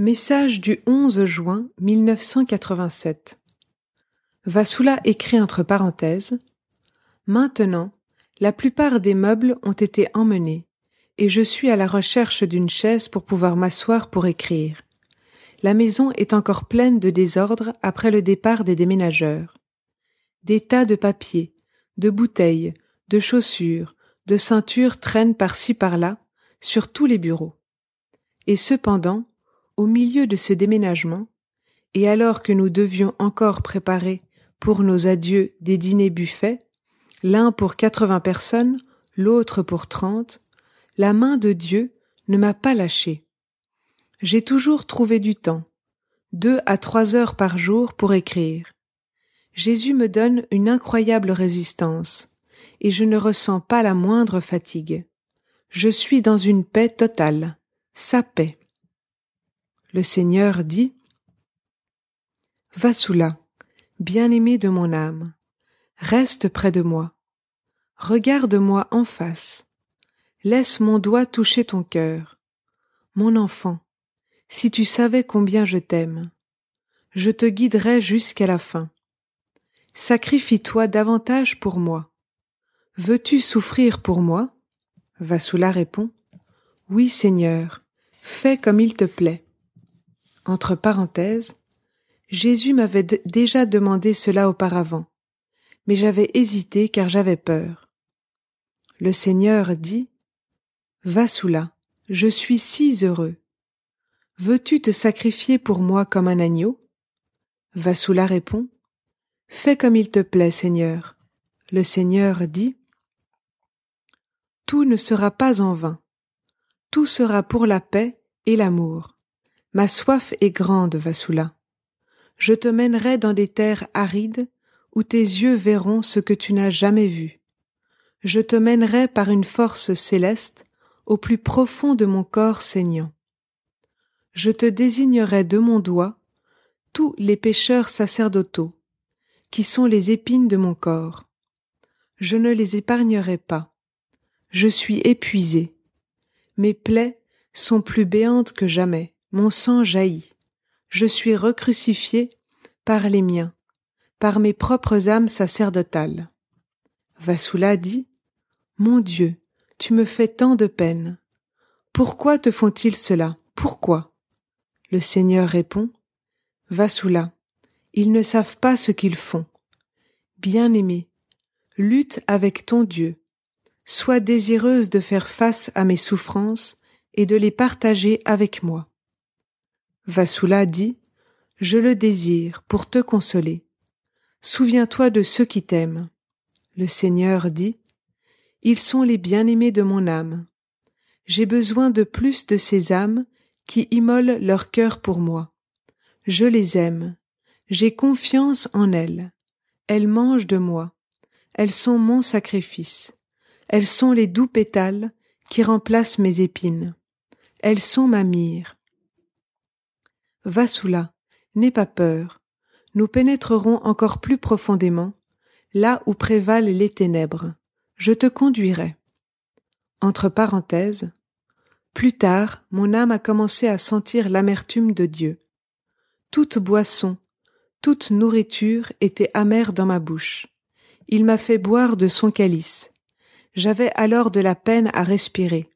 Message du 11 juin 1987. Vassoula écrit entre parenthèses « Maintenant, la plupart des meubles ont été emmenés et je suis à la recherche d'une chaise pour pouvoir m'asseoir pour écrire. La maison est encore pleine de désordre après le départ des déménageurs. Des tas de papiers, de bouteilles, de chaussures, de ceintures traînent par-ci par-là sur tous les bureaux. Et cependant, au milieu de ce déménagement, et alors que nous devions encore préparer pour nos adieux des dîners buffets, l'un pour 80 personnes, l'autre pour 30, la main de Dieu ne m'a pas lâché. J'ai toujours trouvé du temps, 2 à 3 heures par jour pour écrire. Jésus me donne une incroyable résistance, et je ne ressens pas la moindre fatigue. Je suis dans une paix totale, sa paix. Le Seigneur dit « Vassoula, bien-aimé de mon âme, reste près de moi. Regarde-moi en face. Laisse mon doigt toucher ton cœur. Mon enfant, si tu savais combien je t'aime, je te guiderais jusqu'à la fin. Sacrifie-toi davantage pour moi. Veux-tu souffrir pour moi ?» Vassoula répond « Oui, Seigneur, fais comme il te plaît. » Entre parenthèses, Jésus m'avait déjà demandé cela auparavant, mais j'avais hésité car j'avais peur. Le Seigneur dit « Vassoula, je suis si heureux. Veux-tu te sacrifier pour moi comme un agneau ?» Vassoula répond « Fais comme il te plaît, Seigneur. » Le Seigneur dit « Tout ne sera pas en vain. Tout sera pour la paix et l'amour. Ma soif est grande, Vassoula. Je te mènerai dans des terres arides où tes yeux verront ce que tu n'as jamais vu. Je te mènerai par une force céleste au plus profond de mon corps saignant. Je te désignerai de mon doigt tous les pécheurs sacerdotaux, qui sont les épines de mon corps. Je ne les épargnerai pas. Je suis épuisé. Mes plaies sont plus béantes que jamais. Mon sang jaillit. Je suis recrucifié par les miens, par mes propres âmes sacerdotales. Vassoula dit « Mon Dieu, tu me fais tant de peine. Pourquoi te font-ils cela? Pourquoi ?» Le Seigneur répond « Vassoula, ils ne savent pas ce qu'ils font. Bien-aimée, lutte avec ton Dieu. Sois désireuse de faire face à mes souffrances et de les partager avec moi. » Vassoula dit « Je le désire pour te consoler. Souviens-toi de ceux qui t'aiment. » Le Seigneur dit « Ils sont les bien-aimés de mon âme. J'ai besoin de plus de ces âmes qui immolent leur cœur pour moi. Je les aime. J'ai confiance en elles. Elles mangent de moi. Elles sont mon sacrifice. Elles sont les doux pétales qui remplacent mes épines. Elles sont ma myrrhe. Vassoula, n'aie pas peur. Nous pénétrerons encore plus profondément, là où prévalent les ténèbres. Je te conduirai. » Entre parenthèses, plus tard, mon âme a commencé à sentir l'amertume de Dieu. Toute boisson, toute nourriture était amère dans ma bouche. Il m'a fait boire de son calice. J'avais alors de la peine à respirer.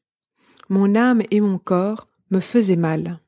Mon âme et mon corps me faisaient mal.